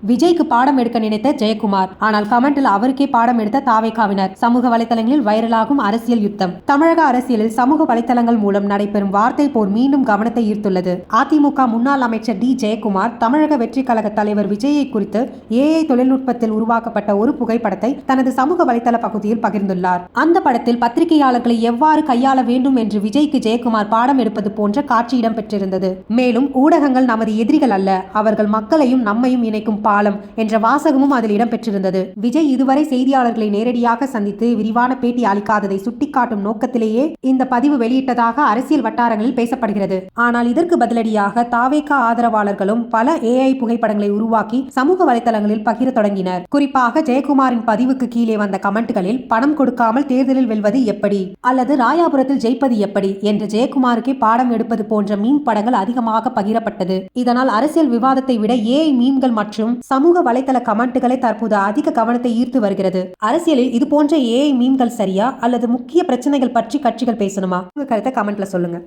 விஜய்க்கு பாடம் எடுக்க நினைத்த ஜெயக்குமார், ஆனால் கமெண்டில் அவருக்கே பாடம் எடுத்த தாவேகாவினர். சமூக வலைதளங்களில் வைரலாகும் அரசியல் யுத்தம். தமிழக அரசியலில் சமூக வலைதளங்கள் மூலம் நடைபெறும் வார்த்தை போர் மீண்டும் கவனத்தை ஈர்த்துள்ளது. அதிமுக முன்னாள் அமைச்சர் டி. ஜெயக்குமார் தமிழக வெற்றி கழக தலைவர் விஜயை குறித்து AI தொழில்நுட்பத்தில் உருவாக்கப்பட்ட ஒரு புகைப்படத்தை தனது சமூக வலைதள பகுதியில் பகிர்ந்துள்ளார். அந்த படத்தில் பத்திரிகையாளர்களை எவ்வாறு கையாள வேண்டும் என்று விஜய்க்கு ஜெயக்குமார் பாடம் எடுப்பது போன்ற காட்சி இடம்பெற்றிருந்தது. மேலும் ஊடகங்கள் நமது எதிரிகள் அல்ல, அவர்கள் மக்களையும் நம்மையும் இணைக்கும் பாலம் என்ற வாசகமும் அதில் இடம்பெற்றிருந்தது. விஜய் இதுவரை செய்தியாளர்களை நேரடியாக சந்தித்து விரிவான பேட்டி அளிக்காததை சுட்டிக்காட்டும் நோக்கத்திலேயே இந்த பதிவு வெளியிட்டதாக அரசியல் வட்டாரங்களில் பேசப்படுகிறது. ஆனால் இதற்கு பதிலடியாக தாவேகா ஆதரவாளர்களும் பல AI புகைப்படங்களை உருவாக்கி சமூக வலைதளங்களில் பகிர தொடங்கினர். குறிப்பாக ஜெயக்குமாரின் பதிவுக்கு கீழே வந்த கமெண்ட்களில் பணம் கொடுக்காமல் தேர்தலில் வெல்வது எப்படி அல்லது ராயாபுரத்தில் ஜெயிப்பது எப்படி என்று ஜெயக்குமாருக்கே பாடம் எடுப்பது போன்ற மீன் படங்கள் அதிகமாக பகிரப்பட்டது. இதனால் அரசியல் விவாதத்தை விட AI மீன்கள் மற்றும் சமூக வலைதள கமெண்ட்டுகளை தற்போது அதிக கவனத்தை ஈர்த்து வருகிறது. அரசியலில் இது போன்ற AI மீன்கள் சரியா அல்லது முக்கிய பிரச்சனைகள் பற்றி கட்சிகள் பேசணுமா? உங்க கருத்தை கமெண்ட்ல சொல்லுங்க.